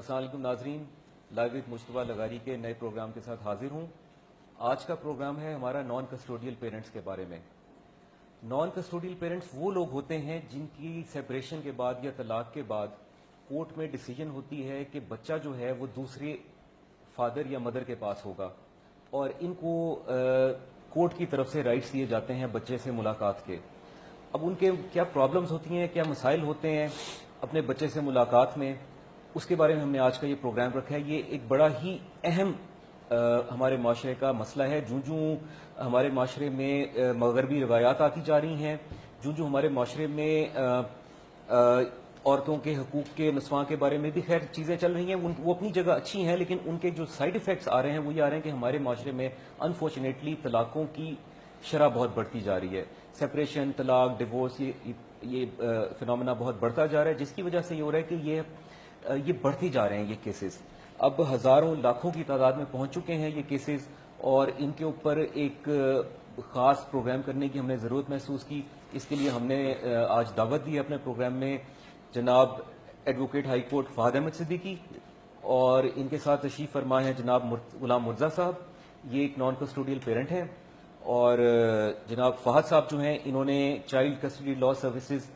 السلام علیکم ناظرین، لائیو وتھ مشتبہ لغاری کے نئے پروگرام کے ساتھ حاضر ہوں۔ آج کا پروگرام ہے ہمارا نان کسٹوڈیل پیرنٹس کے بارے میں۔ نان کسٹوڈیل پیرنٹس وہ لوگ ہوتے ہیں جن کی سیپریشن کے بعد یا طلاق کے بعد کورٹ میں ڈیسیجن ہوتی ہے کہ بچہ جو ہے وہ دوسرے فادر یا مدر کے پاس ہوگا، اور ان کو کورٹ کی طرف سے رائٹس دیے جاتے ہیں بچے سے ملاقات کے۔ اب ان کے کیا پرابلمز ہوتی ہیں، کیا مسائل ہوتے ہیں اپنے بچے سے ملاقات میں، اس کے بارے میں ہم نے آج کا یہ پروگرام رکھا ہے۔ یہ ایک بڑا ہی اہم ہمارے معاشرے کا مسئلہ ہے۔ جوں ہمارے معاشرے میں مغربی روایات آتی جا رہی ہیں، جوں ہمارے معاشرے میں عورتوں کے حقوق کے نسواں کے بارے میں بھی خیر چیزیں چل رہی ہیں، وہ اپنی جگہ اچھی ہیں، لیکن ان کے جو سائیڈ ایفیکٹس آ رہے ہیں وہ یہ آ رہے ہیں کہ ہمارے معاشرے میں انفارچونیٹلی طلاقوں کی شرح بہت بڑھتی جا رہی ہے۔ سیپریشن، طلاق، ڈیورس، یہ فنومینا بہت بڑھتا جا رہا ہے، جس کی وجہ سے یہ ہو رہا ہے کہ یہ بڑھتی جا رہے ہیں یہ کیسز۔ اب ہزاروں لاکھوں کی تعداد میں پہنچ چکے ہیں یہ کیسز، اور ان کے اوپر ایک خاص پروگرام کرنے کی ہم نے ضرورت محسوس کی۔ اس کے لیے ہم نے آج دعوت دی اپنے پروگرام میں جناب advocate high court Fahad Ahmed Siddiqui, اور ان کے ساتھ تشریف فرما ہے جناب غلام مرزا صاحب، یہ ایک نان کسٹوڈیل پیرنٹ ہیں، اور جناب فہد صاحب جو ہیں انہوں نے چائلڈ کسٹڈی لا سروسز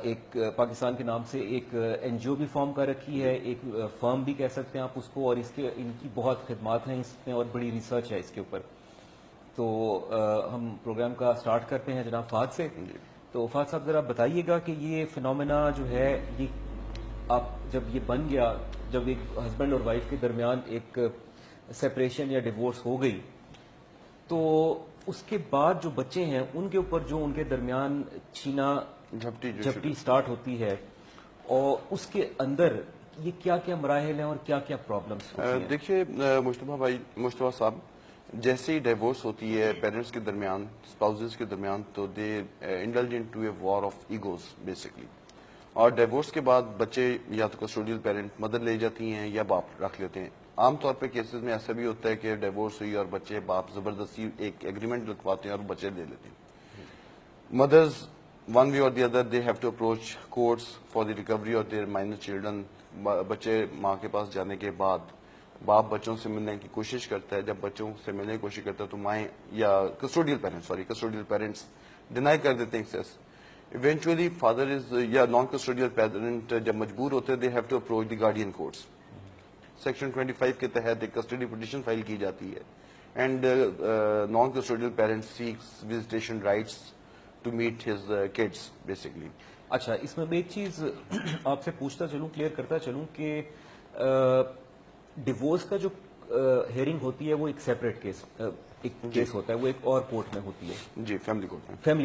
ایک پاکستان کے نام سے ایک این جی او بھی فارم کر رکھی ہے، ایک فرم بھی کہہ سکتے ہیں آپ اس کو، اور ان کی بہت خدمات ہیں اس میں اور بڑی ریسرچ ہے اس کے اوپر۔ تو ہم پروگرام کا سٹارٹ کرتے ہیں جناب فہد سے۔ تو فہد صاحب ذرا بتائیے گا کہ یہ فنومینا جو ہے، یہ آپ جب یہ بن گیا، جب ایک ہسبینڈ اور وائف کے درمیان ایک سیپریشن یا ڈیورس ہو گئی، تو اس کے بعد جو بچے ہیں ان کے اوپر جو ان کے درمیان چھینا جھپٹی سٹارٹ ہوتی ہے، اور اس کے اندر یہ کیا کیا مراحل ہیں اور کیا کیا پرابلمس ہوتی ہیں؟ دیکھیے مشتبہ صاحب، جیسے ہی ڈیورس ہوتی ہے پیرنٹس کے درمیان، اسپاؤزز کے درمیان، تو they indulge into a war of egos basically, اور ڈیورس کے بعد بچے یا تو کسٹوڈیل پیرنٹ مدر لے جاتی ہیں یا باپ رکھ لیتے ہیں۔ عام طور پہ کیسز میں ایسا بھی ہوتا ہے کہ ڈیورس ہوئی اور بچے باپ زبردستی ایک ایگریمنٹ لکھواتے ہیں اور بچے لے لیتے ہیں۔ Mothers one way or the other they have to approach courts for the recovery of their minor children۔ بچے ماں کے پاس جانے کے بعد باپ بچوں سے ملنے کی کوشش کرتا ہے، جب بچوں سے ملنے کی کوشش کرتا ہے تو مائیں یا کسٹوڈیل پیرنٹس ڈینائی کر دیتے ہیں ایکسیس۔ ایونچولی فادر از یا نان کسٹوڈیل پیرنٹ جب مجبور ہوتے ہیں، they have to approach the guardian courts۔ Section 25 کے تحت ایک کسٹڈی پٹیشن فائل کی جاتی ہے، and non custodial parent seeks visitation rights to meet his kids basically۔ اچھا، اس میں ایک چیز آپ سے پوچھتا چلوں، کلیئر کرتا چلوں کہ ڈیورس کا جو ہیئرنگ ہوتی ہے وہ ایک سیپریٹ کیس ہوتا ہے، وہ ایک اور کورٹ میں ہوتی ہے جی، فیملی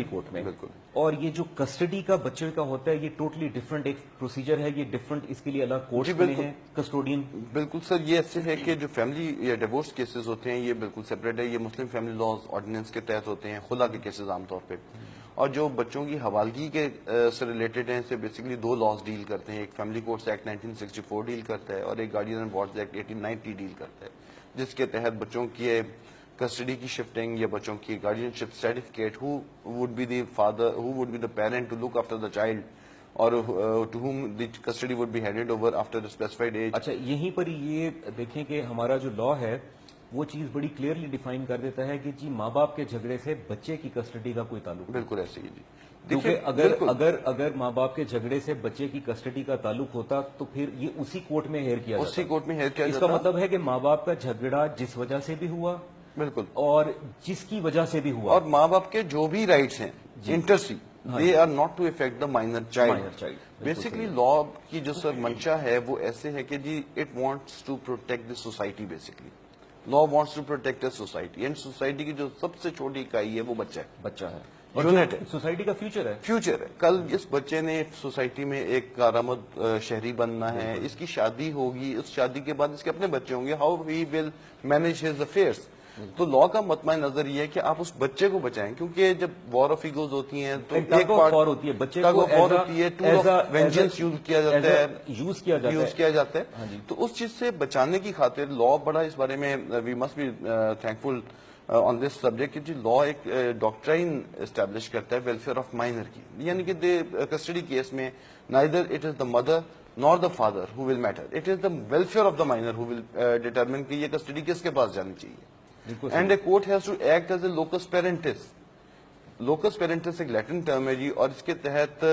کورٹ میں بالکل۔ اور یہ جو کسٹڈی کا بچے کا ہوتا ہے یہ ٹوٹلی ڈفرنٹ ایک پروسیجر ہے، یہ ڈفرنٹ، اس کے لیے الگ کورٹس بنے ہیں کسٹوڈین۔ بالکل سر، یہ ایسے ہے کہ جو فیملی یا ڈیورس کیسز ہوتے ہیں یہ بالکل سیپریٹ ہے، یہ مسلم فیملی لاز آرڈیننس کے تحت ہوتے ہیں، خلا کے کیسز عام طور پہ، اور جو بچوں کی حوالگی کے سے ریلیٹڈ ہیں، اسے بیسکلی دو لاز ڈیل کرتے ہیں۔ ایک فیملی کورٹس ایکٹ 1964 ڈیل کرتا ہے، اور ایک گارڈین اینڈ وارڈز ایکٹ 1890 ڈیل کرتا ہے، جس کے تحت بچوں کی کسٹڈی کی شفٹنگ یا بچوں کی guardian ship certificate, who would be the parent to look after the child اور to whom the custody would be handed over after the specified age۔ اچھا، یہیں پر یہ دیکھیں کہ ہمارا جو لا ہے وہ چیز بڑی کلیئرلی ڈیفائن کر دیتا ہے کہ جی ماں باپ کے جھگڑے سے بچے کی کسٹڈی کا کوئی تعلق نہیں۔ بالکل ایسے ہی جی، کیونکہ اگر ماں باپ کے جھگڑے سے بچے کی کسٹڈی کا تعلق ہوتا تو پھر یہ اسی کورٹ میں ہیئر کیا جاتا۔ اس کا مطلب ہے کہ ماں باپ کا جھگڑا جس وجہ سے بھی ہوا، بالکل، اور جس کی وجہ سے بھی ہوا، اور ماں باپ کے جو بھی رائٹس ہیں انٹرسی، they are not to affect the minor child۔ Basically law کی جو سر منشا ہے وہ ایسے ہے کہ جی it wants to protect the society, basically law wants to protect the society, and society کی جو سب سے چھوٹی اکائی ہے وہ بچہ ہے، یونٹ ہے، سوسائٹی کا فیوچر ہے۔ کل اس بچے نے سوسائٹی میں ایک کارآمد شہری بننا ہے، اس کی شادی ہوگی، اس شادی کے بعد اس کے اپنے بچے ہوں گے، how he will manage his affairs. تو لا کا مطمع نظر یہ ہے کہ آپ اس بچے کو بچائیں، کیونکہ جب وار آف ایگوز ہوتی ہیں تو ایک پارٹ ہوتی ہے، بچے کو ہوتی ہے، ٹول آف وینجنس یوز کیا جاتا ہے، تو اس چیز سے بچانے کی خاطر لا بڑا اس بارے میں we must be thankful on this subject کہ لا ایک ڈاکٹرائن اسٹیبلش کرتا ہے ویلفیئر آف مائنر کی، یعنی کہ کسٹڈی کیس میں neither it is the mother nor the father who will matter. It is the welfare of the minor who will determine کہ یہ custody کس کے پاس جانی چاہیے. And a court has to act as a locus parentis. Locus parentis ایک لیٹن term ہے جی, اور اس کے تحت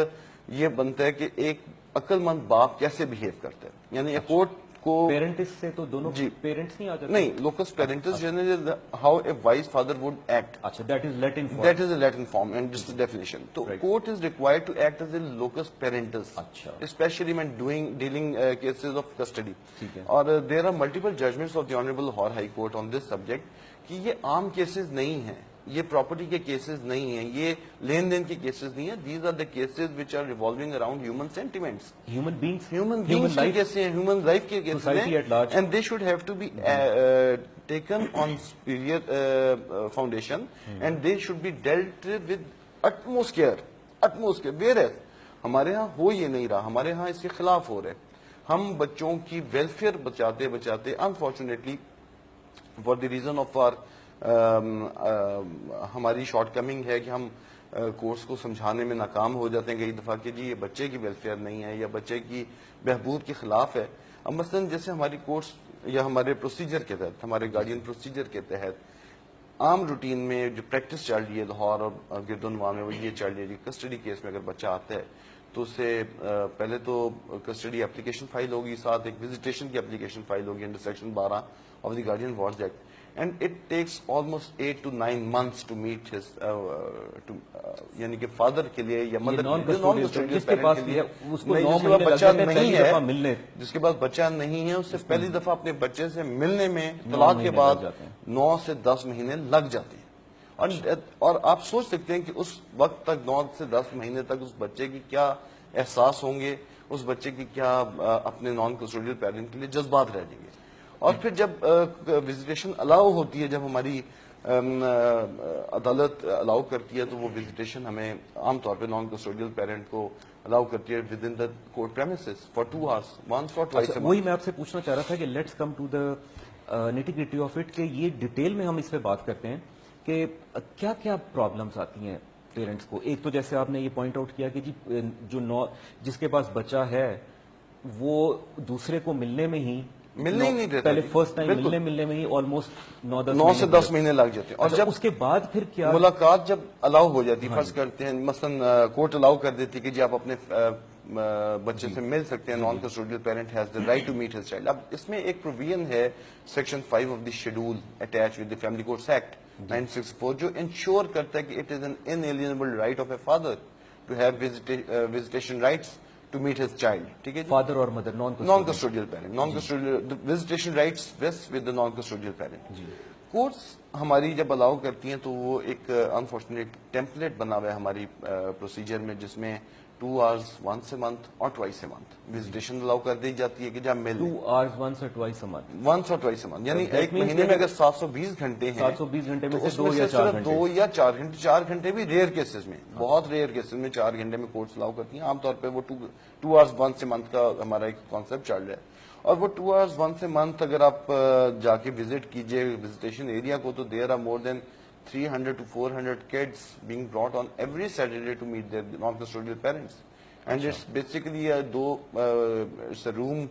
یہ بنتا ہے کہ ایک عقل مند باپ کیسے بہیو کرتا ہے. یعنی ایک کورٹ کو پیرنٹس سے تو دونوں پیرنٹس نہیں آ جاتے. نہیں, locus parentis how a wise father would act. اچھا, that is Latin form. That is a Latin form and just the definition. So court is required to act as a locus parentis, especially when dealing cases of custody. اور there are multiple judgments of the Honorable Lahore High Court on this subject کہ یہ عام cases نہیں ہیں, یہ property کے cases نہیں ہیں, یہ لین دین کے کیسز نہیں ہیں. These are the cases which are revolving around human sentiments, human beings کے کیسز ہیں, ہیومن لائف کے کیسز ہیں, and they should have to be taken on superior foundation, and they should be dealt with utmost care. Where ہمارے ہاں ہو یہ نہیں رہا, ہمارے ہاں اس کے خلاف ہو رہے. ہم بچوں کی ویلفیئر بچاتے بچاتے unfortunately for the reason of our ہماری شارٹ کمنگ ہے کہ ہم کورس کو سمجھانے میں ناکام ہو جاتے ہیں کئی دفعہ کہ جی یہ بچے کی ویلفیئر نہیں ہے یا بچے کی بہبود کے خلاف ہے. اب مثلاً جیسے ہماری کورس یا ہمارے پروسیجر کے تحت, ہمارے گارڈین پروسیجر کے تحت عام روٹین میں جو پریکٹس چل رہی ہے لاہور اور گردونواں میں, وہ یہ چل رہی ہے کہ کسٹڈی کیس میں اگر بچہ آتا ہے تو اس سے پہلے تو کسٹڈی اپلیکیشن فائل ہوگی, ساتھ ایک وزیٹیشن کی اپلیکیشن فائل ہوگی under section 12 of the guardian wars act. And it takes almost 8 to 9 months to meet his یعنی کہ فادر کے لیے یا مدر جس کے پاس بچہ نہیں ہے, جس کے پاس بچہ نہیں ہے, اس سے پہلی دفعہ اپنے بچے سے ملنے میں طلاق کے بعد 9 سے 10 مہینے لگ جاتے ہیں. اور آپ سوچ سکتے ہیں کہ اس وقت تک 9 سے 10 مہینے تک اس بچے کی کیا احساس ہوں گے, اس بچے کی کیا اپنے نان کسٹوڈیل پیرنٹ کے لیے جذبات رہ جائیں گے. اور پھر جب وزیٹیشن الاؤ ہوتی ہے, جب ہماری عدالت الاؤ کرتی ہے, تو وہ وزیٹیشن ہمیں عام طور پہ نان کسٹوڈیل پیرنٹ کو الاؤ کرتی ہے with in the court premises for 2 hours, once or twice a month. وہی میں آپ سے پوچھنا چاہ رہا تھا کہ let's come to the nitty gritty of it, کہ یہ ڈیٹیل میں ہم اس پہ بات کرتے ہیں کہ کیا کیا پرابلمس آتی ہیں پیرنٹس کو. ایک تو جیسے آپ نے یہ پوائنٹ آؤٹ کیا کہ جی جس کے پاس بچہ ہے وہ دوسرے کو ملنے میں ہی ملنے ہی نہیں دیتا, پہلے فرسٹ ٹائم ملنے میں ہی آلموسٹ 9 سے 10 مہینے لگ جاتے ہیں. اور جب اس کے بعد پھر کیا ملاقات جب الاؤ ہو جاتی, فرض کرتے ہیں مثلا کورٹ الاؤ کر دیتی کہ جی آپ اپنے بچے سے مل سکتے ہیں, non custodial parent has the right to meet his child. اب اس میں ایک پروویژن ہے section 5 of the schedule attach with the family courts act 1964 جو انشور کرتا ہے کہ اٹ از این انalienable right of a father to have visitation rights to meet his child. ٹھیک ہے, فادر اور mother non custodial parent, non custodial visitation rights vest with the non custodial parent. Courts ہماری جب الاؤ کرتی ہیں تو وہ ایک انفارچونیٹ ٹیمپلیٹ بنا ہوا ہے ہماری پروسیجر میں, جس میں 2 hours once a month or twice a month visitation allow کر دی جاتی ہے کہ جب مل 2 hours once or twice a month, once or twice a month, یعنی ایک مہینے میں اگر 720 گھنٹے ہیں, 720 گھنٹے میں سے 2 یا 4 گھنٹے, 4 گھنٹے بھی ریئر کیسز میں, بہت ریئر کیسز میں 4 گھنٹے میں کورٹس الاؤ کرتی ہیں. عام طور پہ وہ 2 hours once a month کا ہمارا ایک کانسیپٹ چل رہا ہے. اور وہ 2 hours once a month اگر آپ جا کے وزٹ کیجئے وزیٹیشن ایریا کو, تو there are more than 300 to 400 kids being brought on every Saturday to meet their non-custodial parents. And it's basically it's a room,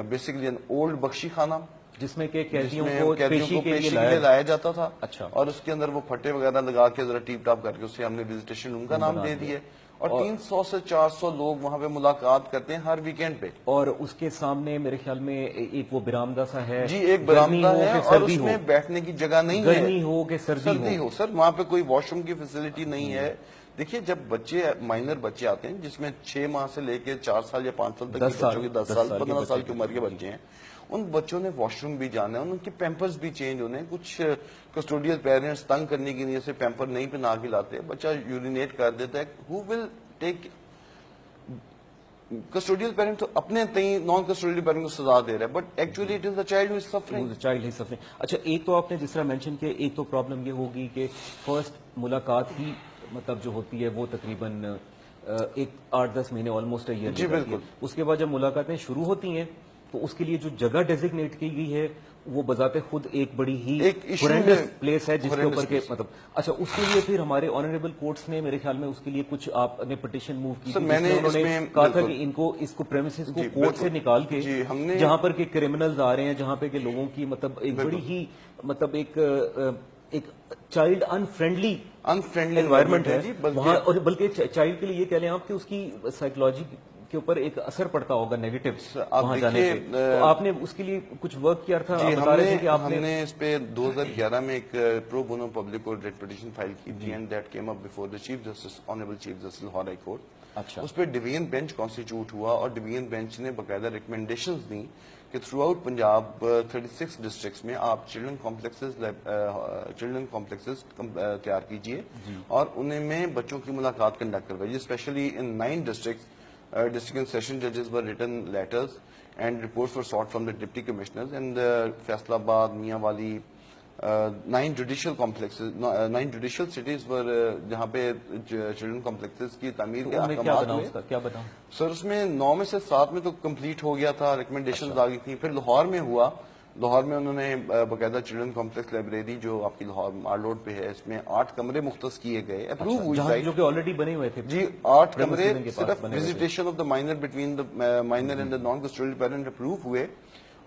basically an old بخشی خانہ, جس میں کہ قیدیوں کو پیشی کے لیے لایا جاتا تھا. اچھا. اور اس کے اندر وہ پھٹے وغیرہ لگا کے ذرا ٹیپ ٹاپ کر کے اسے ہم نے وزیٹیشن روم کا نام دے دیا. اور 300 سے 400 لوگ وہاں پہ ملاقات کرتے ہیں ہر ویکینڈ پہ. اور اس کے سامنے میرے خیال میں ایک وہ برآمدہ سا ہے, جی ایک برآمدہ ہے, اور اس میں بیٹھنے کی جگہ نہیں ہے, گرمی ہو کہ سردی ہو. سر وہاں پہ کوئی واش روم کی فیسلٹی نہیں ہے. دیکھیے جب بچے مائنر بچے آتے ہیں جس میں 6 ماہ سے لے کے 4 سال یا 5 سال تک کے بچوں کی 10 سال 15 سال کی عمر کے بچے ہیں, ان بچوں نے واش روم بھی جانا ہے, ان کے پیمپرز بھی چینج ہونے ہیں. کچھ کسٹوڈیل پیرنٹس تنگ کرنے کی نیت سے پیمپر نہیں پہنا کے لاتے, بچہ یورینیٹ کر دیتا ہے. ہو ول ٹیک کسٹوڈیل پیرنٹ تو اپنے تئیں نان کسٹوڈیل پیرنٹ کو سزا دے رہا ہے, but actually it is the child who is suffering. اچھا, ایک تو آپ نے جس طرح مینشن کیا, ایک تو پرابلم یہ ہوگی کہ فرسٹ ملاقات ہی مطلب جو ہوتی ہے وہ تقریباً ایک 8-10 مہینے آلموسٹ ایئر. جی بالکل. اس کے بعد جب ملاقاتیں شروع ہوتی ہیں تو اس کے لیے جو جگہ ڈیزگنیٹ کی گئی ہے وہ بذات خود ایک بڑی ہی ایک issue horrendous ہے، پلیس ہے جس کے horrendous اوپر کے place۔ مطلب اچھا اس کے لیے پھر ہمارے آنریبل کورٹس نے میرے خیال میں اس کے لیے کچھ آپ نے پٹیشن موو کی سر، تھی میں جس نے میں انہوں اس نے میں کہا تھا بالکل، کہ اس کو پریمیسز کو جی، کورٹ سے بالکل، نکال کے جی، ہم نے جہاں پر کہ کرمنلز آ رہے ہیں جہاں پہ کہ لوگوں کی مطلب ایک بڑی ہی مطلب ایک چائلڈ انفرینڈلی انوائرمنٹ ہے جی، وہاں، اور بلکہ چائلڈ کے لیے یہ کہہ لیں آپ کہ اس کی سائیکولوجی کے اوپر ایک اثر پڑتا ہوگا نیگیٹو آپ وہاں جانے دیکھیے، پہ، تو آپ نے اس کے لیے کچھ ورک کیا تھا؟ جی، آپ بتا رہے تھے کہ آپ ہم نے اس پہ 2011 میں ایک pro bono public court writ petition file کی تھی and that came up before the chief justice honourable chief justice Lahore high court. اچھا، اس پہ ڈویژن بینچ کانسٹیٹیوٹ ہوا اور ڈویژن بینچ نے باقاعدہ ریکمنڈیشنز دی کہ تھرو آؤٹ پنجاب 36 ڈسٹرکٹس میں آپ چلڈرن کمپلیکسز تیار کیجئے اور انہیں میں بچوں کی ملاقات کنڈکٹ کروائیے، especially in 9 districts district and session judges were written letters and reports were sought from the deputy commissioners and Faisalabad, Mianwali, 9 judicial complexes, 9 judicial cities were جہاں پہ children complexes کی تعمیر کے احکامات ہوئے۔ کیا بتاؤں سر اس میں 9 میں سے 7 میں تو کمپلیٹ ہو گیا تھا، ریکمنڈیشنز آ گئی تھیں، پھر لاہور میں ہوا، لاہور میں انہوں نے باقاعدہ چلڈرن کمپلیکس لائبریری جو آپ کی لاہور مار روڈ پہ ہے، اس میں 8 کمرے مختص کیے گئے، اپروو ہوئی سائٹ، جو کہ آلریڈی بنے ہوئے تھے؟ جی 8 کمرے صرف visitation of the minor between the minor and the non custodial parent approve ہوئے۔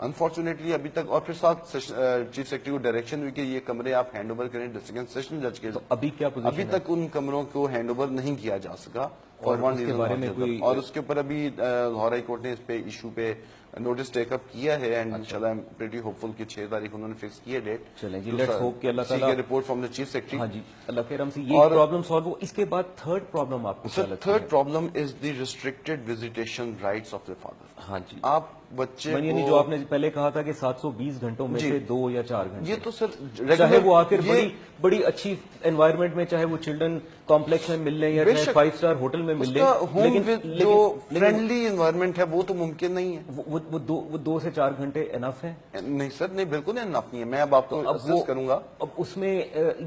انفارچونیٹلی ابھی تک، اور پھر ساتھ چیف سیکرٹری کو ڈائریکشن ہوئی کہ یہ کمرے آپ ہینڈ اوور کریں ڈسٹرکٹ اینڈ سیشن جج کے، ابھی کیا پوزیشن ابھی تک ان کمروں کو ہینڈ اوور نہیں کیا جا سکا اور اس کے بارے میں کوئی، اور اس کے اوپر ابھی لاہور ہائی کورٹ نے اس پہ ایشو پہ نوٹس ٹیک اپ کیا ہے اینڈ انشاءاللہ آئی ایم پریٹی ہوپ فل کہ 6 تاریخ انہوں نے فکس کیا ڈیٹ۔ چلیں جی، لیٹس ہوپ کہ اللہ تعالیٰ report from the chief secretary, ہاں جی اللہ کے رحم سے یہ پرابلم سالو ہو۔ اس کے بعد تھرڈ پرابلم آپ کو کیا سر لگتی ہے؟ Third problem is the restricted visitation rights of the father. ہاں جی، آپ بچے یعنی جو آپ نے پہلے کہا تھا کہ 720 گھنٹوں میں سے 2 یا 4 گھنٹے، یہ تو سر چاہے وہ آخر بڑی اچھی انوائرمنٹ میں، چاہے وہ چلڈرن کمپلیکس میں مل لیں یا چاہے 5 اسٹار ہوٹل میں مل لیں، لیکن جو فرینڈلی انوائرمنٹ ہے وہ تو ممکن نہیں ہے۔ وہ 2 سے 4 گھنٹے انف ہیں؟ نہیں سر، نہیں بالکل انف نہیں ہے، میں اب آپ کو اسسٹ کروں گا۔ اب اس میں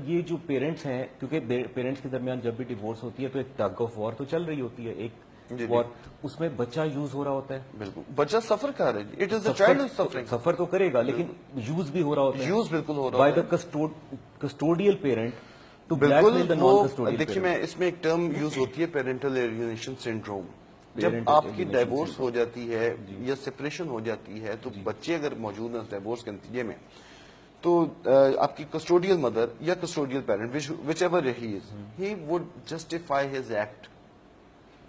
یہ جو پیرنٹس ہیں، کیونکہ پیرنٹس کے درمیان جب بھی ڈیورس ہوتی ہے تو ایک ٹگ آف وار تو چل رہی ہوتی ہے، ایک وار، اس میں بچہ یوز ہو رہا ہوتا ہے، بالکل بچہ سفر کر رہا ہے، it is the child suffering, سفر تو کرے گا لیکن یوز بھی ہو رہا ہوتا ہے، یوز بالکل ہو رہا بائی ہے the custodial parent to blackmail the non custodial. دیکھیے میں اس میں ایک ٹرم یوز ہوتی ہے پیرنٹل ایلینیشن سنڈروم۔ جب آپ کی ڈائیورس ہو جاتی ہے یا سپریشن ہو جاتی ہے تو بچے اگر موجود ہیں ڈائیورس کے نتیجے میں، تو آپ کی کسٹوڈیل مدر یا custodial parent which ever he is, he would justify his act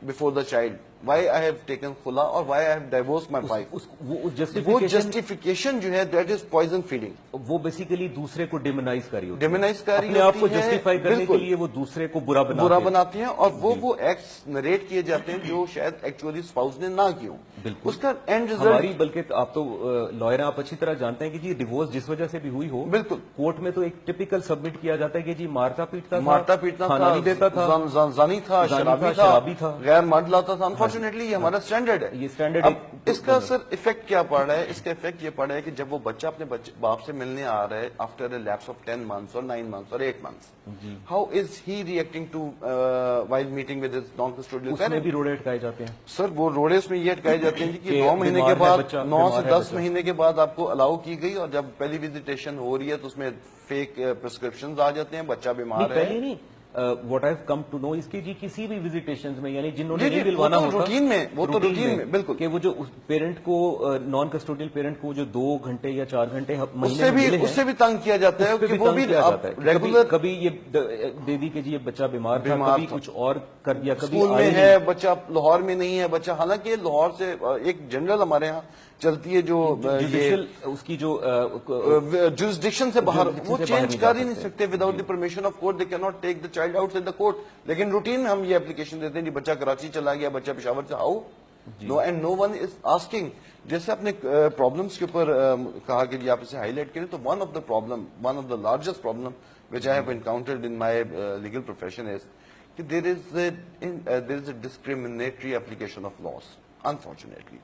before the child, why I have taken khula or why I have divorced my wife. وہ justification جو ہے that is poison feeding، وہ basically دوسرے کو demonise کر رہی ہوتی ہے، ڈیمونائز کر رہی اپنے آپ کو ہوتی ہے، جسٹیفائی کرنے کے لیے وہ دوسرے کو برا بناتے ہیں اور وہ ایکٹس نریٹ کیے جاتے ہیں جو شاید ایکچولی اسپاؤس نے نہ کیے ہوں، اس کا اینڈ ریزلٹ ہماری، بلکہ آپ تو لائر آپ اچھی طرح جانتے ہیں کہ جی ڈیورس جس وجہ سے بھی ہوئی ہو، بالکل کورٹ میں تو ایک ٹپیکل سبمٹ کیا جاتا ہے کہ جی مارتا پیٹتا تھا، نہیں دیتا تھا، زانی تھا، شرابی تھا، غیر مرد لاتا تھا۔ انفارچونیٹلی یہ ہمارا اسٹینڈرڈ ہے، یہ اسٹینڈرڈ۔ اب اس کا سر افیکٹ کیا پڑ رہا ہے؟ اس کا افیکٹ یہ پڑ رہا ہے کہ جب وہ بچہ اپنے باپ سے ملنے آ رہا ہے after a lapse of 10 months اور 9 months اور 8 months، how is he reacting to while meeting with his non custodial parent? اس میں بھی روڑے اٹکائے جاتے ہیں سر، وہ روڑے اس میں یہ اٹکائے جاتے ہیں کہ 9 مہینے کے بعد، 9 سے 10 مہینے کے بعد آپ کو الاؤ کی گئی اور جب پہلی وزیٹیشن ہو رہی ہے تو اس میں فیک پرسکرپشنز آ جاتے ہیں، بچہ بیمار ہے۔ پہلے نہیں، what I come to know اس کی جی کسی بھی وزیٹیشن میں، یعنی جنہوں نے نہیں دلوانا ہوتا روٹین میں، وہ تو روٹین میں بالکل، کہ وہ جو پیرنٹ کو نان کسٹوڈیل پیرنٹ کو جو 2 گھنٹے یا 4 گھنٹے اس سے بھی تنگ کیا جاتا ہے کہ وہ بھی ریگولر، کبھی یہ دے دی کہ جی یہ بچہ بیمار تھا، کبھی کچھ اور کر دیا، کبھی اسکول میں ہے بچہ، لاہور میں نہیں ہے بچہ، حالانکہ لاہور سے ایک جنرل ہمارے ہاں چلتی ہے جو اس کی جو جورسڈکشن سے باہر، وہ چینج کر ہی نہیں سکتے without the permission of court, they can not take the child out side the court, لیکن روٹین میں ہم یہ اپلیکیشن دیتے ہیں جی بچہ کراچی چلا گیا، بچہ پشاور سے، how no and no one is asking. جیسے آپ نے پرابلمس کے اوپر کہا کہ آپ اسے ہائی لائٹ کریں، تو one of the largest problem which I have encountered in my legal profession is کہ there is a discriminatory application of laws, unfortunately.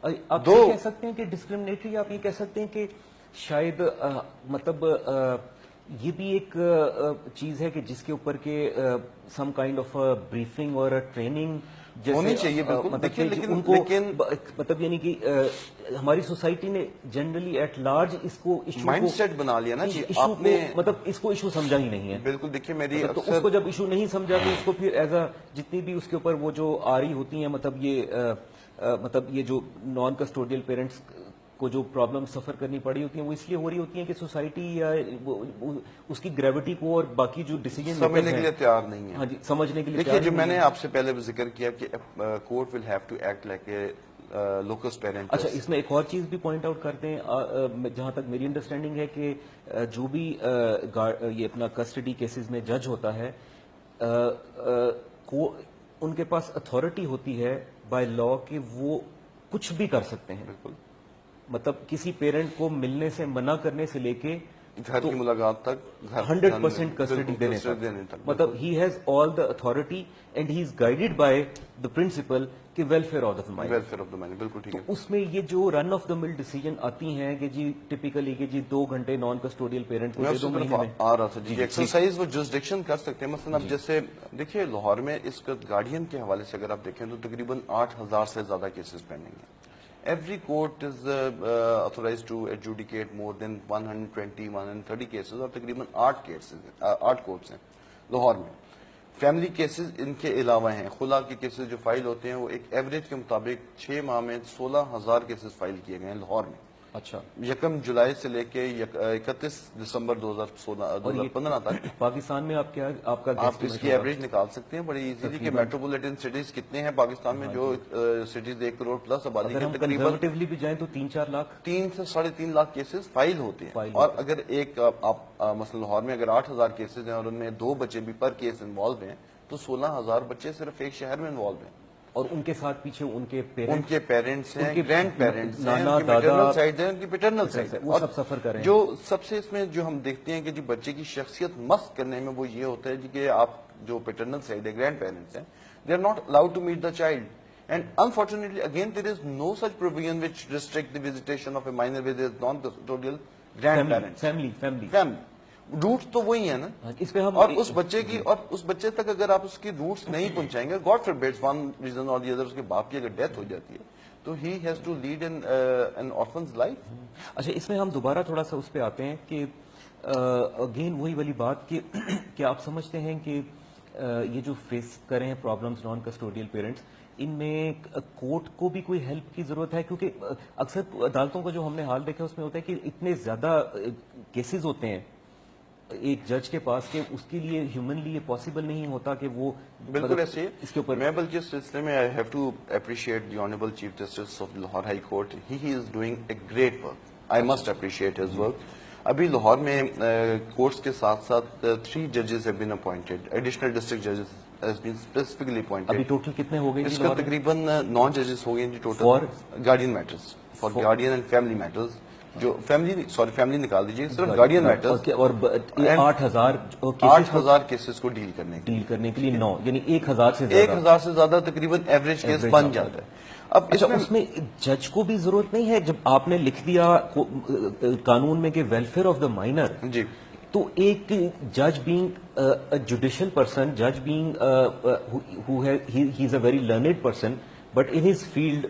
آپ یہ کہہ سکتے ہیں کہ ڈسکریمنیٹری، آپ یہ کہہ سکتے ہیں کہ شاید مطلب یہ بھی ایک چیز ہے کہ جس کے اوپر کہ سم کائنڈ آف بریفنگ اور ٹریننگ ہونی چاہیے بالکل. مطلب دیکھیے لیکن مطلب یعنی کہ ہماری سوسائٹی نے جنرلی ایٹ لارج اس کو ایشو مائنڈ سیٹ بنا لیا نا جی ایشو آپ نے. مطلب اس کو ایشو سمجھا ہی نہیں ہے. بالکل دیکھیے میری تو اس کو جب ایشو نہیں سمجھا تو اس کو پھر ایز اے جتنی بھی اس کے اوپر وہ جو آ رہی ہوتی ہیں مطلب یہ جو نان کسٹوڈیل پیرنٹس کو جو پرابلم سفر کرنی پڑی ہوتی ہیں وہ اس لیے ہو رہی ہوتی ہیں کہ سوسائٹی یا اس کی گریوٹی کو اور باقی جو ڈیسیجن سمجھنے کے لیے تیار نہیں ہے. ہاں جی سمجھنے کے لیے دیکھیے جو میں نے آپ سے پہلے ذکر کیا کہ court will have to act like a locus parent. اچھا اس میں ایک اور چیز بھی پوائنٹ آؤٹ کرتے ہیں جہاں تک میری انڈرسٹینڈنگ ہے کہ جو بھی یہ اپنا کسٹڈی کیسز میں جج ہوتا ہے ان کے پاس اتھارٹی ہوتی ہے بائی لا کہ وہ کچھ بھی کر سکتے ہیں. بالکل مطلب کسی پیرنٹ کو ملنے سے منع کرنے سے لے کے گھر کی ملاقات تک 100% کسٹڈی دینے تک. مطلب he has all the authority and he is guided by the principle کہ welfare of the mind. Welfare of the mind بالکل ٹھیک ہے. اس میں یہ جو رن آف دا مل ڈیسیجن آتی ہیں کہ جی ٹپیکلی کہ جی 2 گھنٹے نان کسٹوڈیل پیرنٹ کو دے دو مہینے میں آ رہا تھا جی ایکسرسائز وہ جسڈکشن کر سکتے ہیں. مثلا اب جیسے دیکھیے لاہور میں اس وقت گارڈین کے حوالے سے اگر آپ دیکھیں تو تقریباً 8,000 سے زیادہ کیسز پینڈنگ ہیں. Every court is authorized to adjudicate more than 120, 130 cases اور تقریباً 8 courts ہیں لاہور میں. فیملی کیسز ان کے علاوہ ہیں. خلا کے کیسز جو فائل ہوتے ہیں وہ ایک ایوریج کے مطابق 6 ماہ میں 16,000 کیسز فائل کیے گئے ہیں لاہور میں. اچھا 1 جولائی سے لے کے 31 دسمبر 2015 تک. پاکستان میں آپ کا آپ اس کی ایوریج نکال سکتے ہیں بڑی ایزیلی کہ میٹروپولیٹن سٹیز کتنے ہیں پاکستان میں جو سٹیز 1 کروڑ پلس آبادی کے تقریباً کنزرویٹیولی بھی جائیں تو 3-4 لاکھ 3 سے 3.5 لاکھ کیسز فائل ہوتے ہیں. اور اگر ایک آپ مثلا لاہور میں اگر 8,000 کیسز ہیں اور ان میں 2 بچے بھی پر کیس انوالو ہیں تو 16,000 بچے صرف ایک شہر میں انوالو ہیں. اور ان کے ساتھ پیچھے ان کے پیرنٹس ہیں, گرینڈ پیرنٹس ہیں, نانا ان کی میٹرنل سائڈ ہے, ان کی پیٹرنل سائڈ ہے. وہ سب سفر کر رہے ہیں. جو سب سے اس میں جو ہم دیکھتے ہیں کہ جی بچے کی شخصیت مست کرنے میں وہ یہ ہوتا ہے جی کہ آپ جو پیٹرنل سائڈ ہے, گرینڈ پیرنٹس ہیں, they are not allowed to meet the child. And unfortunately, again, there is no such provision which restrict the visitation of a minor with his non-custodial grandparents. Family. Roots تو وہی ہیں نا اس پہ ہم. اور اس بچے کی اور اس بچے تک اگر آپ اس کی روٹس نہیں پہنچائیں گے, گاڈ فوربڈ ون ریزن اور دی ادر, اس کے باپ کی اگر ڈیتھ ہو جاتی ہے تو he has to lead an orphan's life. اچھا اس میں ہم دوبارہ تھوڑا سا اس پہ آتے ہیں کہ اگین وہی والی بات کہ کیا آپ سمجھتے ہیں کہ یہ جو فیس کریں ہیں پرابلمس نان کسٹوڈیل پیرنٹس, ان میں کورٹ کو بھی کوئی ہیلپ کی ضرورت ہے؟ کیونکہ اکثر عدالتوں کا جو ہم نے حال دیکھا اس میں ہوتا ہے کہ اتنے زیادہ کیسز ہوتے ہیں ایک جج کے پاس کہ اس کے لیے ہیومنلی یہ پاسبل نہیں ہوتا کہ وہ بالکل ایسے اس کے اوپر. میں بلکہ اس سلسلے میں I have to appreciate the honourable chief justice of Lahore high court. He is doing a great work. I must appreciate his work. ابھی لاہور میں کورٹس کے ساتھ ساتھ 3 ججز have been appointed, additional district ججز has been specifically appointed. ابھی total کتنے ہو گئے؟ اس کا تقریباً 9 ججز ہو گئے جی total for guardian matters, for guardian and family matters. جو فیملی نکال دیجیے, صرف گارڈین میٹرز اور 8,000 کیسز کو ڈیل کرنے کے لیے 9 یعنی 1,000 سے زیادہ تقریباً ایوریج کیس بن جاتا ہے. اب اس میں جج کو بھی ضرورت نہیں ہے جب آپ نے لکھ دیا قانون میں کہ ویلفیئر آف دا مائنر, جی تو ایک جج بینگ جوڈیشل پرسن, جج being he is a very learned person, but in his field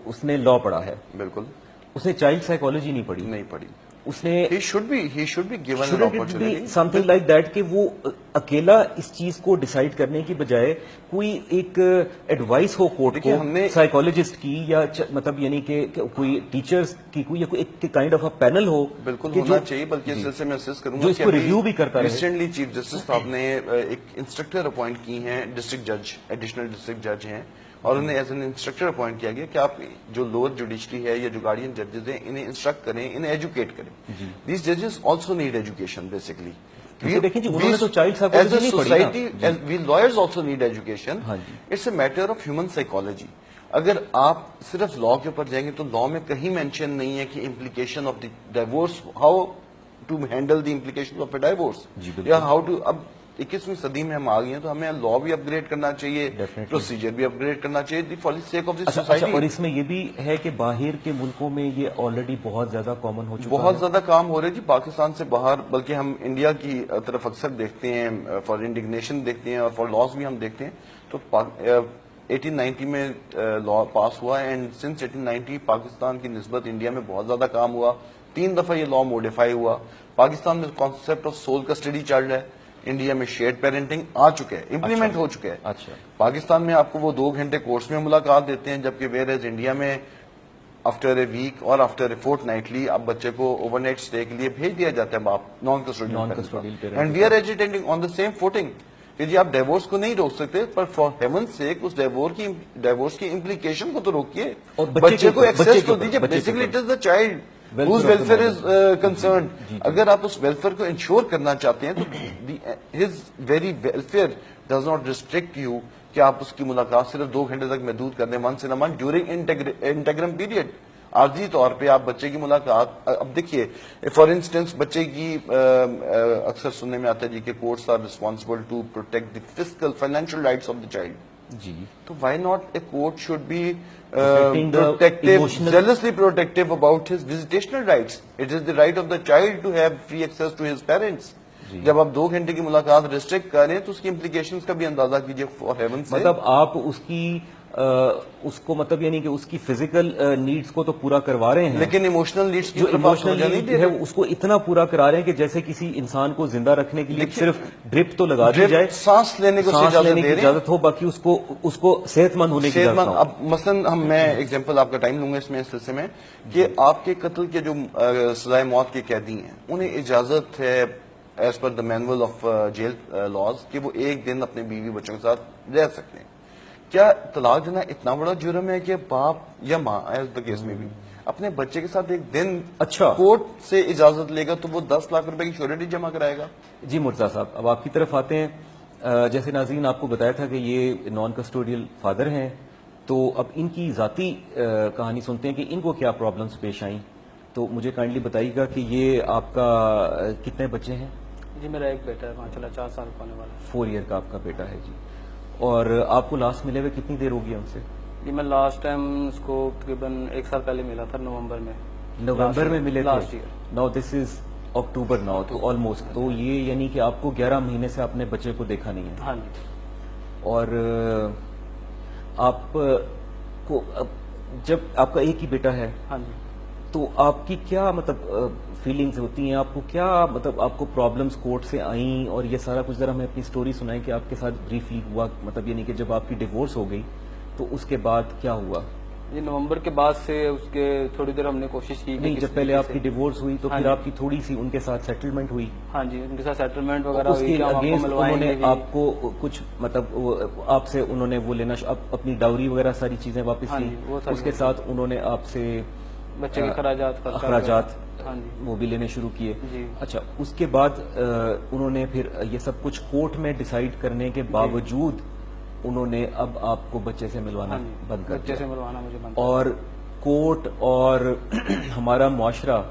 اس نے لا پڑھا ہے. بالکل. اس نے چائلڈ سائیکالوجی نہیں پڑھی. اس نے he should be given an opportunity. something like that کہ وہ اکیلا اس چیز کو ڈیسائیڈ کرنے کی بجائے کوئی ایک ایڈوائس ہو کورٹ کو, سائیکالوجسٹ کی یا مطلب یعنی کہ کوئی ٹیچرز کی کوئی ایک کائنڈ آف اے پینل ہو. بالکل ہونا چاہیے. بلکہ اس سلسلے میں اسسٹ کروں گا جو اس کو ریویو بھی کرتا ہے. ریسنٹلی چیف جسٹس صاحب نے ایک انسٹرکٹر اپوائنٹ کی ہیں, ڈسٹرکٹ جج, ایڈیشنل ڈسٹرکٹ جج ہیں, اور انہیں ایز این انسٹرکٹر اپوائنٹ کیا گیا کہ آپ جو لوور جوڈیشری ہے یا جو گارڈین ججز ہیں انہیں انسٹرکٹ کریں, انہیں ایجوکیٹ کریں. دیز ججز آلسو نیڈ ایجوکیشن بیسکلی. دیکھیں جی انہوں نے تو چائلڈ سائیکالوجی نہیں پڑھی نا. We lawyers also need education. It's a matter of human psychology. اگر آپ صرف لا کے اوپر جائیں گے تو لا میں کہیں مینشن نہیں ہے کہ implication of the divorce, how to handle the implication of a divorce, یا ہاؤ ٹو. اب 21ویں صدی میں ہم آ گئے ہیں تو ہمیں لا بھی اپ گریڈ کرنا چاہیے, پروسیجر بھی اپ گریڈ کرنا چاہیے for the sake of the society. اور اس میں یہ بھی ہے کہ باہر کے ملکوں میں یہ آلریڈی بہت زیادہ کامن ہو چکا ہے, بہت زیادہ کام ہو رہا ہے جی. پاکستان سے باہر بلکہ ہم انڈیا کی طرف اکثر دیکھتے ہیں, فار انڈیگنیشن دیکھتے ہیں اور فار لاس بھی ہم دیکھتے ہیں. تو 1890 میں لا پاس ہوا اینڈ سنس 1890 پاکستان کی نسبت انڈیا میں بہت زیادہ کام ہوا. 3 دفعہ یہ لا موڈیفائی ہوا. پاکستان میں کانسیپٹ آف سول کسٹڈی چل رہا ہے. انڈیا میں شیئرڈ پیرنٹنگ آ چکا ہے, امپلیمنٹ ہو چکا ہے. اچھا, پاکستان میں آپ کو وہ 2 گھنٹے کورس میں ملاقات دیتے ہیں, جبکہ ویئر ایز انڈیا میں آفٹر اے ویک اور آفٹر اے فورٹ نائٹلی اب بچے کو اوور نائٹ اسٹے کے لیے بھیج دیا جاتا ہے باپ non custodial, and we are agitating on the same footing کہ جی آپ ڈیورس کو نہیں روک سکتے, پر فار ہیون سیک اس ڈیورس کی امپلیکیشن کو تو روکیے, بچے کو ایکسیس تو دیجیے. Basically it is the child whose welfare is concerned. اگر آپ اس ویلفیئر کو انشور کرنا چاہتے ہیں تو his very welfare does not restrict you کہ آپ اس کی ملاقات صرف 2 گھنٹے تک محدود کر دیں once in a month during interim period. عارضی طور پہ آپ بچے کی ملاقات, اب دیکھیے فار انسٹنس بچے کی اکثر سننے میں آتا ہے جی کہ courts are responsible to protect the physical financial rights of the child. جی, تو why not a court should be zealously protective about his visitational rights. It is the right of the child to have free access to his parents. جب آپ 2 گھنٹے کی ملاقات restrict کریں تو اس کی امپلیکیشنز کا بھی اندازہ کیجیے. فار ہیون سے مطلب آپ اس کو مطلب یعنی کہ اس کی فزیکل نیڈس کو تو پورا کروا رہے ہیں, لیکن ایموشنل نیڈس کی جو ایموشنل نیڈ ہے اس کو اتنا پورا کرا رہے ہیں کہ جیسے کسی انسان کو زندہ رکھنے کے لیے صرف ڈرپ تو لگا دی جائے, سانس لینے کو اجازت ہو, باقی اس کو صحت مند ہونے کی اجازت ہو. اب مثلا میں ایگزامپل آپ کا ٹائم لوں گا اس میں اس سلسلے میں کہ آپ کے قتل کے جو سزائے موت کے قیدی ہیں انہیں اجازت ہے as per the manual of jail laws کہ وہ 1 دن اپنے بیوی بچوں کے ساتھ رہ سکتے ہیں. کیا طلاق دینا اتنا بڑا جرم ہے کہ باپ یا ماں ایز دا کیس میں بھی اپنے بچے کے ساتھ 1 دن اچھا کورٹ سے اجازت لے گا تو وہ 10 لاکھ روپے کی شیورٹی جمع کرائے گا؟ جی مرتضیٰ صاحب, اب آپ کی طرف آتے ہیں. جیسے ناظرین آپ کو بتایا تھا کہ یہ نان کسٹوڈیل فادر ہیں, تو اب ان کی ذاتی کہانی سنتے ہیں کہ ان کو کیا پرابلمس پیش آئیں. تو مجھے کائنڈلی بتائیے گا کہ یہ آپ کا کتنے بچے ہیں؟ جی میرا ایک بیٹا ہے, ماشاءاللہ 4 سال کا ہونے والا ہے. 4 ایئر کا آپ کا بیٹا ہے. جی, اور آپ کو لاسٹ ملے ہوئے کتنی دیر ہوگی ان سے؟ جی میں لاسٹ ٹائم اس کو تقریباً 1 سال پہلے ملا تھا, نومبر میں ملے لاسٹ تھے. Year. Now this is October now, تو آلموسٹ, تو یہ یعنی کہ آپ کو 11 مہینے سے اپنے بچے کو دیکھا نہیں ہے. ہاں جی. اور آپ کو جب آپ کا ایک ہی بیٹا ہے ہاں جی, تو آپ کی کیا مطلب فیلنگز ہوتی ہیں, آپ کو کیا مطلب آپ کو پرابلمز کورٹ سے آئیں, اور یہ سارا کچھ ذرا ہمیں اپنی سٹوری سنائیں کہ آپ کے ساتھ بریفلی ہوا, مطلب یعنی کہ جب آپ کی ڈیورس ہو گئی تو اس کے بعد کیا ہوا؟ جی نومبر کے بعد سے اس کے تھوڑی دیر ہم نے کوشش کی. نہیں, جب پہلے آپ کی ڈیورس ہوئی تو پھر آپ کی تھوڑی سی ان کے ساتھ سیٹلمنٹ ہوئی. ہاں جی, ان کے ساتھ سیٹلمنٹ وغیرہ اس کے اگینسٹ انہوں نے آپ کو کچھ مطلب آپ سے انہوں نے وہ لینا اپنی ڈاوری وغیرہ ساری چیزیں واپس لی, اس کے ساتھ انہوں نے آپ سے بچے کے اخراجات وہ بھی لینے شروع کیے. اچھا, اس کے بعد انہوں نے پھر یہ سب کچھ کورٹ میں ڈیسائیڈ کرنے کے باوجود انہوں نے اب آپ کو بچے سے ملوانا بند کر دیا, اور کورٹ اور ہمارا معاشرہ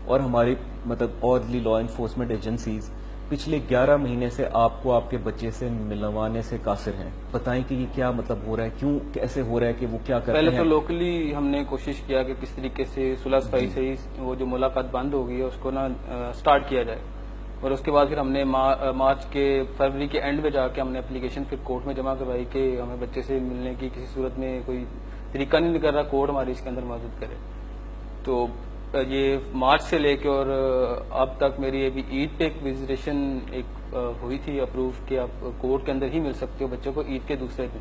اور ہماری مطلب آرلی لا انفورسمنٹ ایجنسیز پچھلے 11 مہینے سے آپ کو آپ کے بچے سے ملوانے سے قاصر ہیں. بتائیں کہ یہ کیا مطلب ہو رہا ہے, کیوں کیسے ہو رہا ہے کہ وہ کیا کرتے ہیں؟ پہلے تو لوکلی ہم نے کوشش کیا کہ کس طریقے سے صلح صفائی سے وہ جو ملاقات بند ہو گئی ہے اس کو نا سٹارٹ کیا جائے, اور اس کے بعد پھر ہم نے فروری کے اینڈ میں جا کے ہم نے اپلیکیشن پھر کورٹ میں جمع کروائی کہ ہمیں بچے سے ملنے کی کسی صورت میں کوئی طریقہ نہیں نکل رہا, کورٹ ہماری اس کے اندر مدد کرے. تو یہ مارچ سے لے کے اور اب تک میری ابھی عید پہ ایک وزیٹیشن ایک ہوئی تھی اپروو کہ آپ کورٹ کے اندر ہی مل سکتے ہو بچوں کو عید کے دوسرے دن,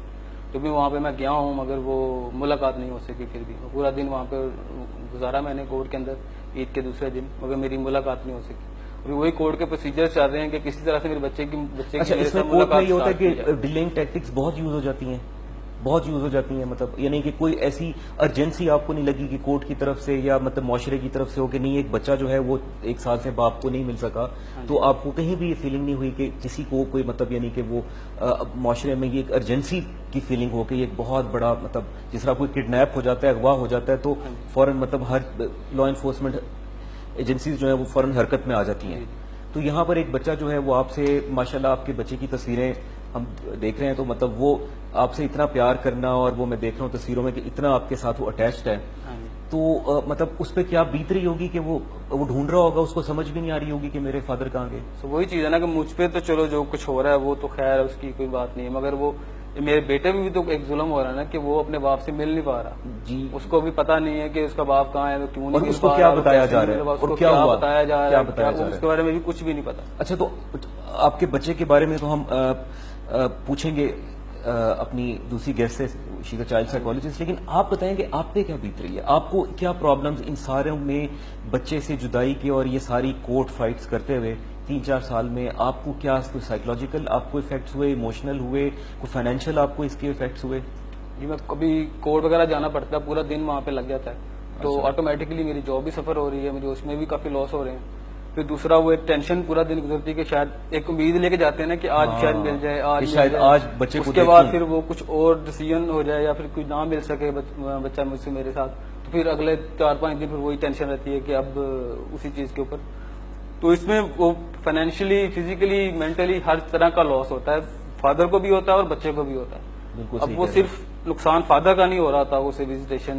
تو بھی وہاں پہ میں گیا ہوں مگر وہ ملاقات نہیں ہو سکی. پھر بھی پورا دن وہاں پہ گزارا میں نے کورٹ کے اندر عید کے دوسرے دن, مگر میری ملاقات نہیں ہو سکی. وہی کورٹ کے پروسیجر چل رہے ہیں کہ کسی طرح سے میرے بچے کی ملاقات. یہ ہوتا ہے کہ ڈیلینگ ٹیکٹکس بہت یوز ہو جاتی ہیں, مطلب یعنی کہ کوئی ایسی ارجنسی آپ کو نہیں لگی کہ کورٹ کی طرف سے یا مطلب معاشرے کی طرف سے ہو کہ نہیں ایک بچہ جو ہے وہ 1 سال سے باپ کو نہیں مل سکا, تو آپ کو کہیں بھی یہ فیلنگ نہیں ہوئی کہ کسی کو کوئی مطلب یعنی کہ وہ معاشرے میں یہ ایک ارجنسی کی فیلنگ ہو کہ یہ ایک بہت بڑا مطلب جس طرح کوئی کڈنیپ ہو جاتا ہے, اغوا ہو جاتا ہے, تو فوراً مطلب ہر لا انفورسمنٹ ایجنسیز جو ہیں وہ فوراً حرکت میں آ جاتی ہیں. تو یہاں پر ایک بچہ جو ہے وہ آپ سے ماشاءاللہ آپ کے بچے کی تصویریں ہم دیکھ رہے ہیں, تو مطلب وہ آپ سے اتنا پیار کرنا, اور وہ میں دیکھ رہا ہوں تصویروں میں کہ اتنا آپ کے ساتھ وہ اٹیچڈ ہے, تو مطلب اس پہ کیا بیت رہی ہوگی کہ وہ ڈھونڈ رہا ہوگا, اس کو سمجھ بھی نہیں آ رہی ہوگی کہ میرے فادر کہاں گئے. وہی چیز ہے نا کہ مجھ پہ تو چلو جو کچھ ہو رہا ہے وہ تو خیر اس کی کوئی بات نہیں ہے, مگر وہ میرے بیٹے میں بھی تو ایک ظلم ہو رہا ہے نا کہ وہ اپنے باپ سے مل نہیں پا رہا. جی اس کو بھی پتا نہیں ہے کہ اس کا باپ کہاں ہے, کیوں نہیں اور مل اس کو پا کیا رہا, بتایا کیسے جا نہیں رہا ہے مل پا رہا, اس اور کو کیا کیا ہوا, بتایا جا کیا رہا بتایا ہے, جا رہا اس ہے. کے بارے میں بھی کچھ بھی نہیں پتا. اچھا تو آپ کے بچے کے بارے میں تو ہم پوچھیں گے اپنی دوسری گیسٹ سے, شی از چائلڈ سائیکالوجسٹ, لیکن آپ بتائیں کہ آپ پہ کیا بیت رہی ہے, آپ کو کیا پرابلمز ان ساروں میں بچے سے جدائی کے اور یہ ساری کورٹ فائٹس کرتے ہوئے 3-4 سال میں آپ کو کیا کوئی سائیکولوجیکل آپ کو افیکٹس ہوئے, ایموشنل ہوئے, کوئی فائنینشیل آپ کو اس کے افیکٹس ہوئے؟ جی میں کبھی کورٹ وغیرہ جانا پڑتا ہے, پورا دن وہاں پہ لگ جاتا ہے, تو اچھا. آٹومیٹکلی میری جاب بھی سفر ہو رہی ہے, مجھے اس میں بھی کافی لاس ہو رہے ہیں. پھر دوسرا وہ ایک ٹینشن پورا دن گزرتی ہے کہ شاید ایک امید لے کے جاتے ہیں نا کہ آج شاید مل جائے, آج کہ مل شاید جائے. آج بچے کو اس کے بعد دیکھوں. پھر وہ کچھ اور ڈیسیژن ہو جائے یا پھر کوئی نہ مل سکے بچہ مجھ سے میرے ساتھ, تو پھر اگلے 4-5 دن پھر وہی ٹینشن رہتی ہے کہ اب اسی چیز کے اوپر. تو اس میں وہ فائنینشلی, فزیکلی, مینٹلی ہر طرح کا لاس ہوتا ہے, فادر کو بھی ہوتا ہے اور بچے کو بھی ہوتا ہے. بالکل اب صحیح وہ کہہ رہے ہیں. صرف نقصان فادر کا نہیں ہو رہا تھا, اسے وزیٹیشن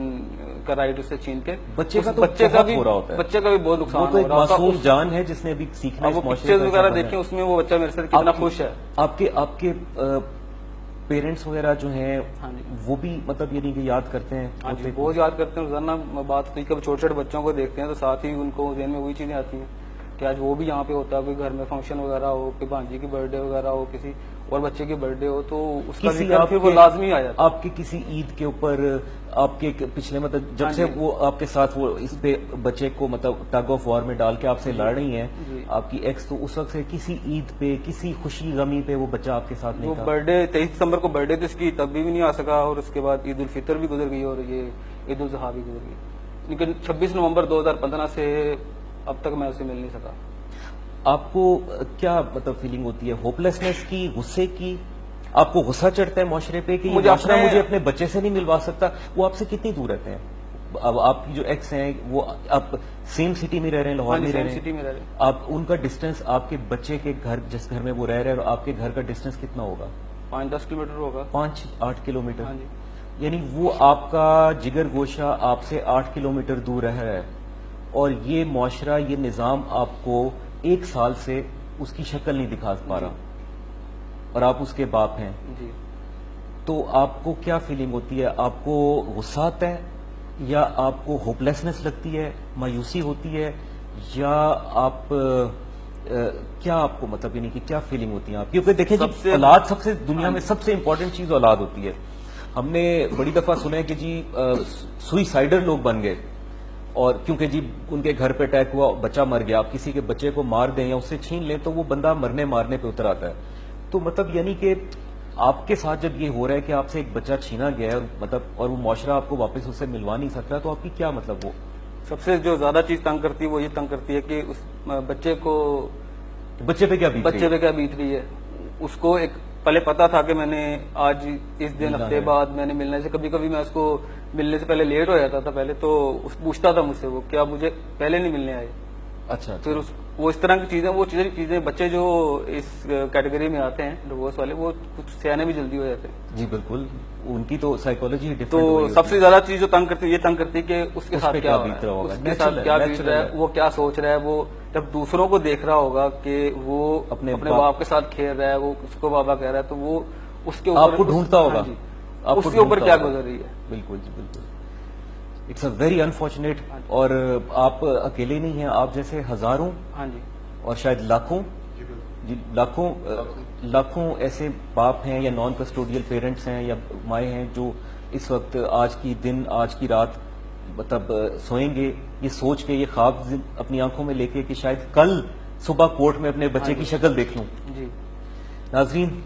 کا رائٹ اسے چھین کے بچے کا تو بچے کا بہت بھی ہو رہا ہوتا ہے. بچے کا بھی بہت وہ نقصان تو ایک ہو رہا ہوتا. معصوم جان ہے جس نے ابھی سیکھنا ہے اب وہ اس معاشرے پکچرز کا وغیرہ حصہ بننا دیکھیں, ہے. اس میں وہ بچہ میرے ساتھ کتنا خوش ہے. آپ کے پیرنٹس وغیرہ جو ہیں ہاں جی, وہ بھی مطلب یہ نہیں کہ یاد کرتے ہیں, ہاں جی, بہت یاد کرتے ہیں. روزانہ بات ہوتی ہے, کب چھوٹے چھوٹے بچوں کو دیکھتے ہیں تو ساتھ ہی ان کو ذہن میں وہی چیزیں آتی ہیں کہ آج وہ بھی یہاں پہ ہوتا ہے, کوئی گھر میں فنکشن وغیرہ ہو, کوئی بھانجی کی برتھ ڈے وغیرہ ہو, کسی اور بچے کی برتھ ڈے ہو, تو اس کا کسی ذکر پھر وہ لازمی آ جاتا ہے. آپ کے کسی عید کے اوپر آپ کے پچھلے مطلب جب سے وہ آپ کے ساتھ وہ اس پہ بچے کو مطلب ٹگ آف وار میں ڈال کے آپ سے لڑ رہی ہیں آپ کی ایکس, تو اس وقت سے کسی عید پہ, کسی خوشی غمی پہ وہ بچہ آپ کے ساتھ نہیں وہ تھا؟ برتھ ڈے 23 دسمبر کو برتھ ڈے تھی اس کی, تب بھی نہیں آ سکا, اور اس کے بعد عید الفطر بھی گزر گئی اور یہ عید الاضحیٰ بھی گزر گئی, لیکن 26 نومبر 2015 سے اب تک میں اسے مل نہیں سکا. آپ کو کیا مطلب فیلنگ ہوتی ہے, ہوپلیسنس کی, غصے کی؟ آپ کو غصہ چڑھتا ہے معاشرے پہ کہ یہ معاشرہ مجھے اپنے بچے سے نہیں ملوا سکتا؟ وہ آپ سے کتنی دور رہتے ہیں؟ اب آپ کی جو ایکس ہیں وہ آپ سیم سٹی میں رہ رہے ہیں, لاہور میں رہ رہے سٹی میں رہ رہے ہیں, آپ ان کا ڈسٹینس آپ کے بچے کے گھر جس گھر میں وہ رہ رہے ہیں اور آپ کے گھر کا ڈسٹینس کتنا ہوگا؟ 5-10 کلومیٹر ہوگا. 5-8 کلومیٹر. ہاں جی, یعنی وہ آپ کا جگر گوشہ آپ سے 8 کلومیٹر دور رہ رہا ہے, اور یہ معاشرہ, یہ نظام آپ کو 1 سال سے اس کی شکل نہیں دکھا پا رہا, اور آپ اس کے باپ ہیں. جی, تو آپ کو کیا فیلنگ ہوتی ہے؟ آپ کو غصہ آتا ہے, یا آپ کو ہوپلیسنس لگتی ہے, مایوسی ہوتی ہے, یا آپ کیا آپ کو مطلب یعنی کہ کیا فیلنگ ہوتی ہے آپ؟ کیونکہ دیکھیں جی, اولاد سب سے دنیا میں سب سے امپورٹنٹ چیز اولاد ہوتی ہے. ہم نے بڑی دفعہ سنا ہے کہ جی سوئسائڈر لوگ بن گئے, اور کیونکہ جی ان کے گھر پہ اٹیک ہوا, بچہ مر گیا, آپ کسی کے بچے کو مار دیں یا اس سے چھین لیں تو وہ بندہ مرنے مارنے پہ اتر آتا ہے. تو مطلب یعنی کہ آپ کے ساتھ جب یہ ہو رہا ہے کہ آپ سے ایک بچہ چھینا گیا ہے, اور مطلب اور وہ معاشرہ آپ کو واپس اس سے ملوا نہیں سکتا, تو آپ کی کیا مطلب وہ سب سے جو زیادہ چیز تنگ کرتی ہے وہ یہ تنگ کرتی ہے کہ اس بچے کو, بچے پہ کیا بیت رہی بچے پہ کیا بیت رہی ہے. اس کو ایک پہلے پتا تھا کہ میں نے آج اس دن ہفتے بعد میں نے ملنے سے, کبھی کبھی میں اس کو ملنے سے پہلے لیٹ ہو جاتا تھا, پہلے تو پوچھتا تھا مجھ سے وہ کیا مجھے پہلے نہیں ملنے آئے. اچھا, پھر وہ اس طرح کی چیزیں, وہ چیزیں بچے جو اس کیٹیگری میں آتے ہیں ڈیورس والے, وہ کچھ سیانے بھی جلدی ہو جاتے ہیں. جی بالکل, ان کی تو سائیکولوجی ڈفرینٹ. تو سب سے زیادہ چیز جو تنگ کرتی ہے, یہ تنگ کرتی ہے کہ اس کے ساتھ کیا بیت رہا ہوگا, اس کے ساتھ کیا بیت رہا ہے, وہ کیا سوچ رہا ہے. وہ جب دوسروں کو دیکھ رہا ہوگا کہ وہ اپنے باپ کے ساتھ کھیل رہا ہے, وہ اس کو بابا کہہ رہا ہے, تو وہ اس کے اوپر آپ کو ڈھونڈتا ہوگا, اس کے اوپر کیا گزر رہی ہے. بالکل جی بالکل. اٹس اے ویری انفارچونیٹ, اور آپ اکیلے نہیں ہیں, آپ جیسے ہزاروں, ہاں جی, اور شاید لاکھوں, جی لاکھوں ایسے باپ ہیں یا نان کسٹوڈیل پیرنٹس ہیں یا مائیں ہیں جو اس وقت آج کی دن, آج کی رات مطلب سوئیں گے یہ سوچ کے, یہ خواب اپنی آنکھوں میں لے کے کہ شاید کل صبح کورٹ میں اپنے بچے کی شکل دیکھ لوں. جی ناظرین,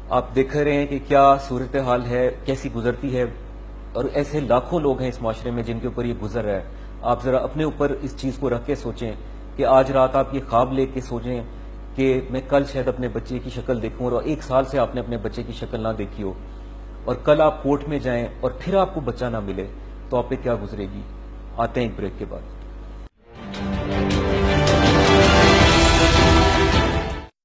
آپ دیکھ رہے ہیں کہ کیا صورتحال ہے, کیسی گزرتی ہے, اور ایسے لاکھوں لوگ ہیں اس معاشرے میں جن کے اوپر یہ گزر رہا ہے. آپ ذرا اپنے اوپر اس چیز کو رکھ کے سوچیں کہ آج رات آپ یہ خواب لے کے سوچیں کہ میں کل شاید اپنے بچے کی شکل دیکھوں, اور 1 سال سے آپ نے اپنے بچے کی شکل نہ دیکھی ہو, اور کل آپ کورٹ میں جائیں اور پھر آپ کو بچہ نہ ملے, تو آپ پہ کیا گزرے گی. آتے ہیں ایک بریک کے بعد.